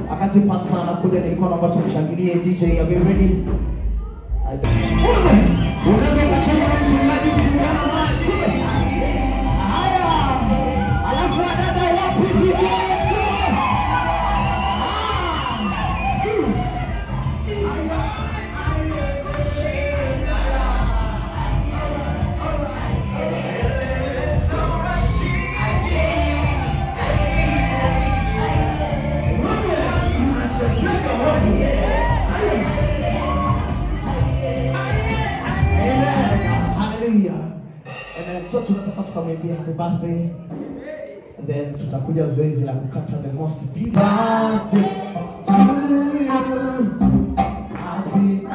Wakati pastor anakuja nilikuwa naomba tumshangilie DJ. Are we ready? Unaweza kucheza na mchungaji mchungana nasi. Haya. Alafu dada wapi DJ? So tunataka tukamwambia happy birthday, then tutakuja zoezi la kukata the most beautiful birthday to you. Happy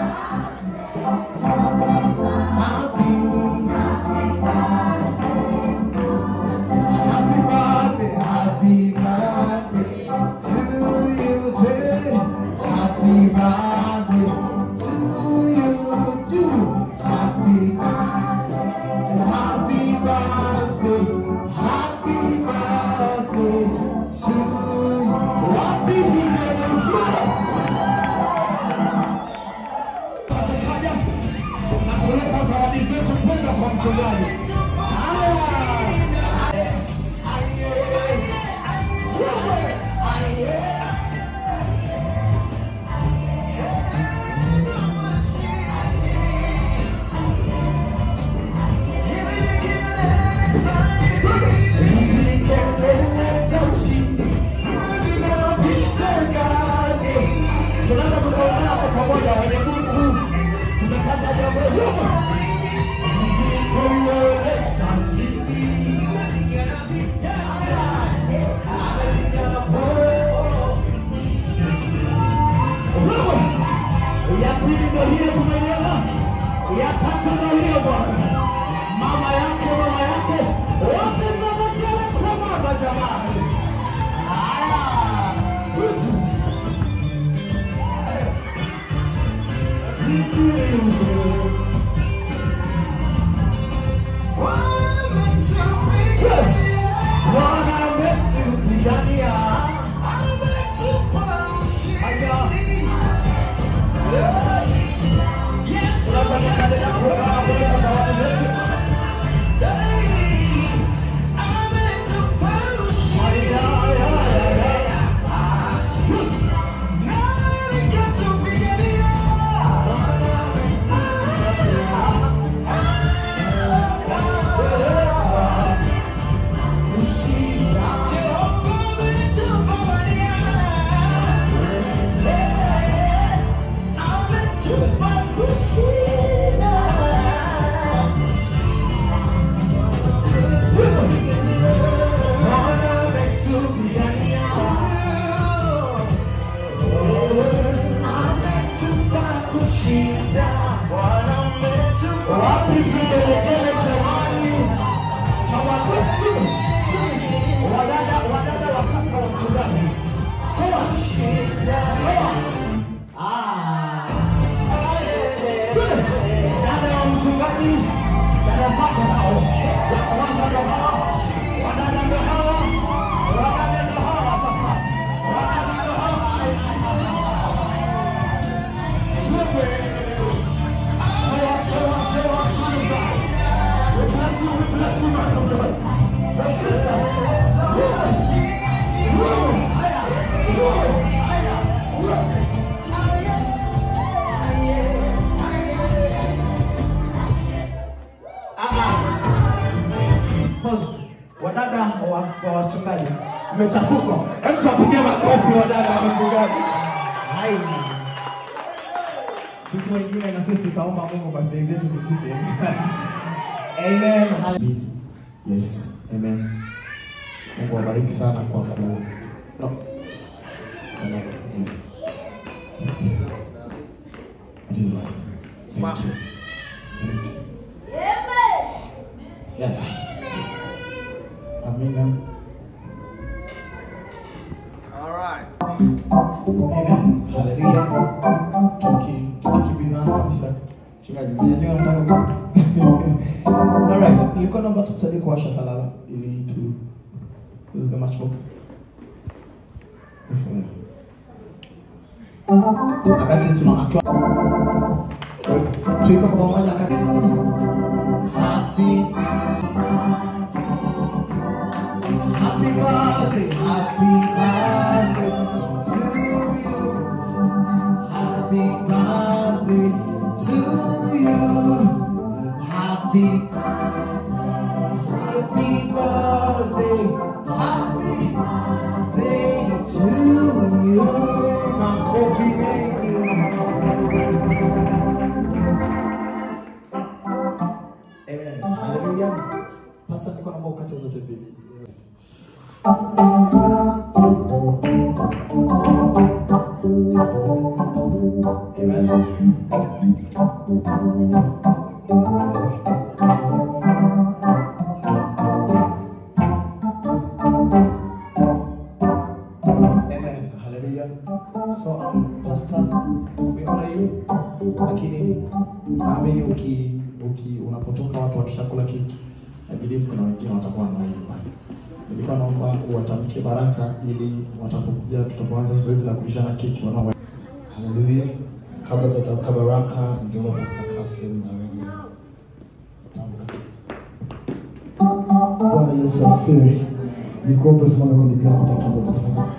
happy birthday to you. wa wachungaji. Mmechafuka. Hebu tupige makofi wadada wa wachungaji. Hai. Sisi wengine na sisi tutaomba Mungu birthday zetu zifike. Amen. Yes. Amen. Mungu awabariki sana kwa no. Sana. Yes. It is right. Thank you. Yes. Amen. All right. Amen. Hallelujah. Tukibizana kabisa. Chungaji, nielewa mtaka. All right. Nilikuwa naomba tusaidie kuwasha salala ili tu use the matchbox. Wakati tunakiwa tuipa kwa pamoja kati happy birthday to you, happy birthday to you, happy birthday to you. Coffee baby. Amen. Hallelujah. Pastor, niko naomba ukate zote mbili. Yes. Amen. So, Pastor, we honor you. Lakini naamini unapotoka watu wakishakula keki, I believe kuna wengine watakuwa na nyumbani. Nilikuwa naomba uwatamkie baraka ili watapokuja tutapoanza zoezi la kulishana keki wanao. Hallelujah. Kabla sijatamka baraka, ndio Pastor Kasim na wewe. Bwana Yesu asifiwe. Nikuombe simama kwa miguu yako dakika tafadhali.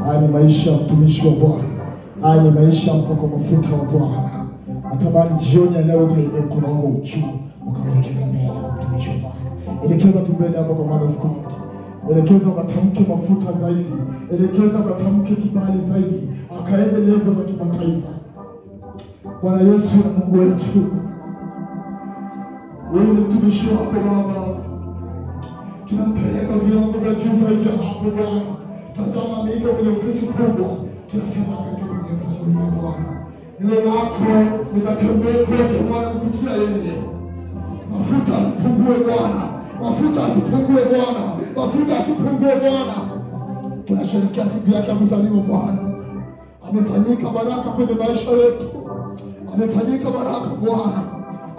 Haya ni maisha mtumishi wa Bwana. Haya ni maisha mpaka mafuta wa Bwana. Natamani jioni ya leo ukainue mkono wako juu, ukaelekeza mbele kwa mtumishi wa Bwana. Elekeza tu mbele hapo kwa man of God. Elekeza ukatamke mafuta zaidi. Elekeza ukatamke kibali zaidi. Akaende level za kimataifa. Bwana Yesu na Mungu wetu. Wewe ni mtumishi wako Baba. Tunampeleka viwango vya juu zaidi hapo Bwana. Tazama ameitwa kwenye ofisi kubwa. Tunasema katika kwenye Bwana. Neno lako likatembee kote Bwana kupitia yeye. Mafuta asipungue Bwana. Mafuta asipungue Bwana. Mafuta asipungue Bwana. Tunasherehekea siku yake ya kuzaliwa Bwana. Amefanyika baraka kwenye maisha yetu. Amefanyika baraka Bwana.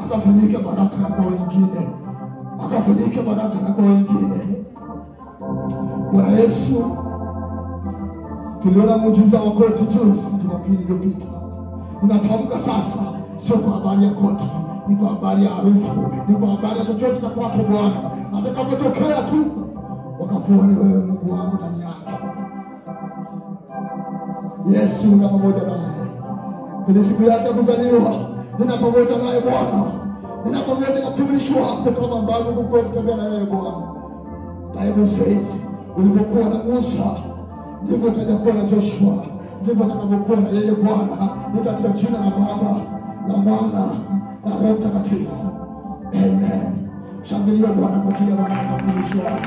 Akafanyika baraka na kwa wengine. Akafanyika baraka na kwa wengine. Bwana Yesu, tuliona muujiza wa koti juzi Jumapili iliyopita. Ninatamka sasa, sio kwa habari ya koti, ni kwa habari ya harufu, ni kwa habari ya chochote cha kwake Bwana. Atakapotokea tu wakakuone wewe Mungu wangu ndani yake. Yesu na pamoja naye kwenye siku yake ya kuzaliwa, nina pamoja naye Bwana. Nina pamoja na mtumishi wako kama ambavyo Mungu alitembea na yeye Bwana. Bible says, ulivyokuwa na Musa, ndivyo utakuwa na Joshua, ndivyo utakavyokuwa na yeye Bwana. Ni katika jina la Baba, la Mwana, na Roho Mtakatifu. Amen. Shangilia Bwana kwa kile Bwana mtumishi wako.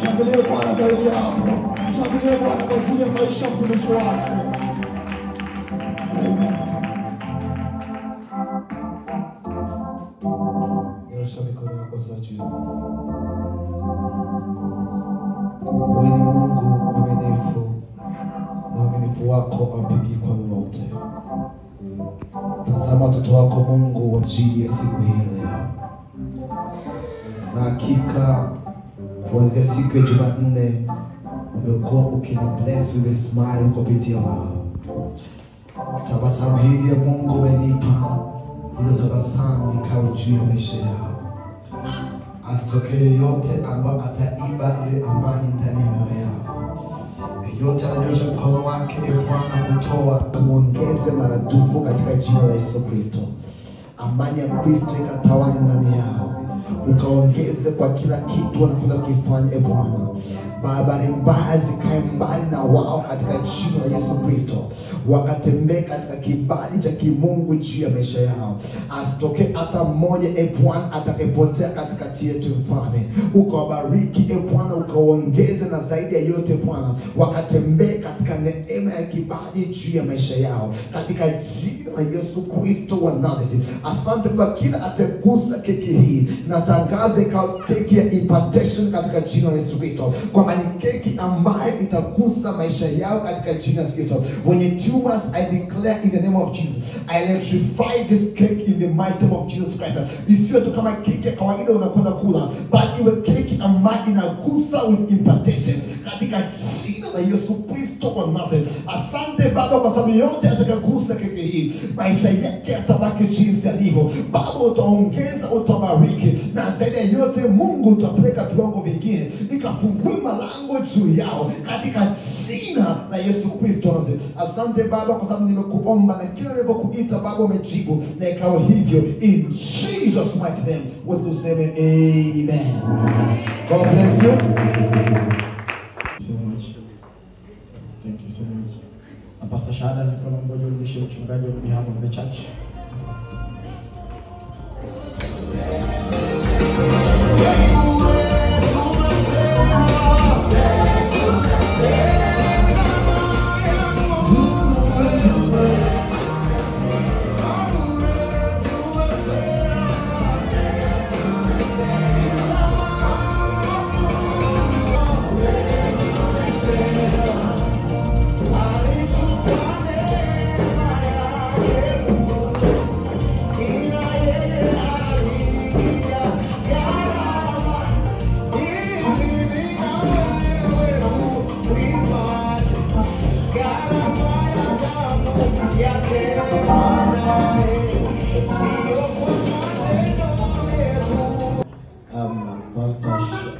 Shangilia Bwana zaidi yako. Shangilia Bwana kwa ajili ya maisha ya mtumishi wako. Amen. Nyosha mikono yako za juu. Wewe ni Mungu mwaminifu, na uaminifu wako haupigi kwa lolote. Tazama watoto wako Mungu wa ajili ya siku hii leo. Na hakika kuanzia siku ya Jumanne umekuwa ukinibless with a smile kupitia wao. Tabasamu hili ya Mungu umenipa, hilo tabasamu likawe juu ya maisha yao. Asitokee yote ambayo ataiba ile amani ndani ya mioyo yao. Yote anyosha mkono wake Bwana kutoa, muongeze maradufu katika jina la Yesu Kristo. Amani ya Kristo ikatawale ndani yao. ukaongeze kwa kila kitu wanakwenda kufanya Bwana. Habari mbaya zikae mbali na wao katika jina la Yesu Kristo. Wakatembee katika kibali cha kimungu juu ya maisha yao. Asitoke hata mmoja Bwana atakayepotea katikati yetu Mfalme. Ukawabariki Bwana, ukaongeze na zaidi ya yote Bwana, wakatembee katika neema ya kibali juu ya maisha yao katika jina la Yesu Kristo wa Nazareti. Asante kwa kila atagusa keki hii, natangaza ikawa keki ya impartation katika jina la Yesu Kristo, kwamba ni keki ambayo itagusa maisha yao katika jina la Yesu Kristo. Wenye tumors, I declare in the name of Jesus, I electrify this cake in the mighty name of Jesus Christ. Isiwe tu kama keki ya kawaida unakwenda kula, bali iwe keki ambayo inagusa with impartation katika jina la Yesu Kristo wa Nazareti. Asante Baba kwa sababu yote atakagusa keki hii, maisha yake yatabaki jinsi yalivyo. Baba utaongeza, utabariki, na zaidi ya yote Mungu utapeleka viwango vingine, ikafungue malango juu yao katika jina la Yesu Kristo. Asante Baba kwa sababu nimekuomba na kila nilipokuita Baba umejibu, na ikawa hivyo in Jesus mighty name. Wote tuseme amen. God bless you so much. Thank you so much. Pastor Shada, niko na mmoja mwisho mchungaji on behalf of the church.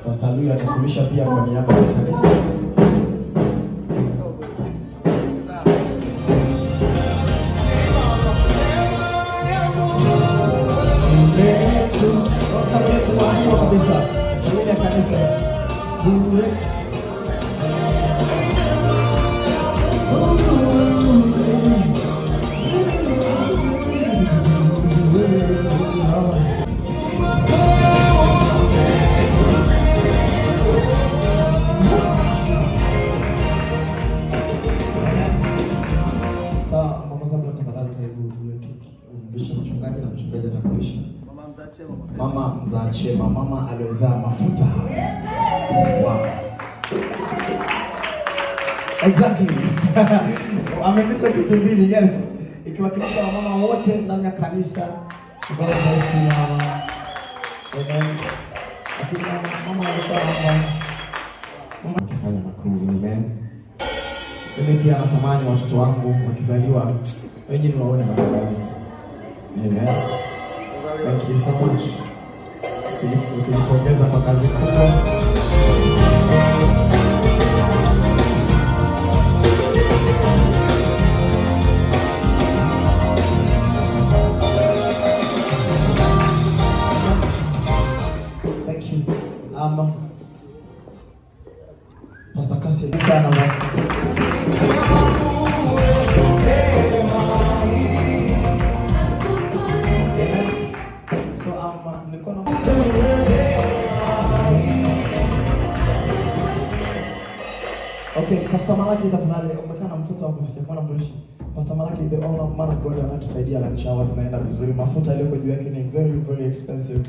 Pastor Lui atakumisha pia kwa niaba ya kanisa. Kabisa. Ile kanisa. Mama mzaa chema, mama alizaa mafuta. Wow. Exactly. Amemisa kitu mbili, yes. Ikiwakilisha wamama wote ndani ya kanisa. God bless you mama. Amen. Lakini mama alikuwa hapa. Mama akifanya makuu, amen. Mimi pia natamani watoto wangu wakizaliwa wenyewe waone baba. Amen. Thank you so much. Tukipongeza kwa kazi kubwa. Thank you. Pastor Kasi sana. Okay, Pastor Malaki tafadhali umekana mtoto wako Stefano Mbushi. Pastor Malaki, the owner man of God anatusaidia lunch hours naenda vizuri. Mafuta yale kwa juu yake ni very very expensive.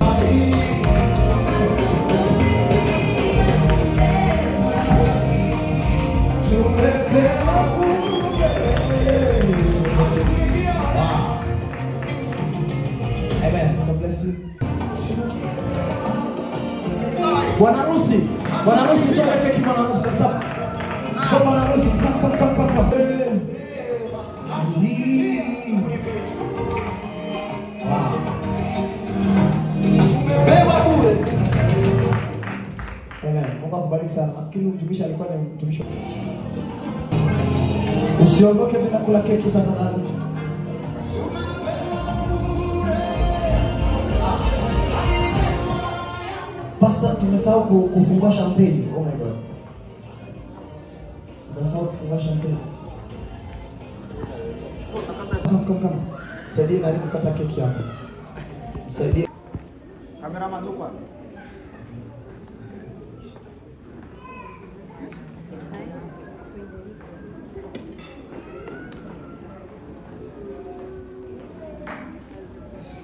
Amen. God bless you. Bwana harusi, toa keki bwana harusi, toa. Come on, come. Wow. Mungu akubariki sana. Nafikiri mtumishi alikuwa ni mtumishi. Usiondoke bila kula keki tafadhali. Pastor, tumesahau kufungua champagne. Oh my God. Tumesahau kufungua champagne. Come. Saidie nani kukata keki hapo. Msaidie. Kameraman lupa.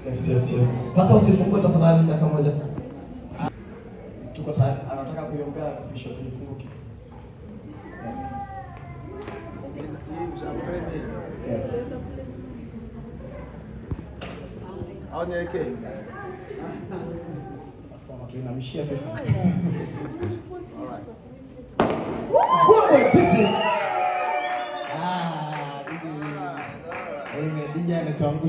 Yes. Pastor, usifungue tafadhali dakika moja. Tuko tayari. Anataka kuiombea bishop ifunguke. Yes. Aonyeke. Pastor, tuinamishia sasa. Alright. Wewe titi. DJ anatuangusha.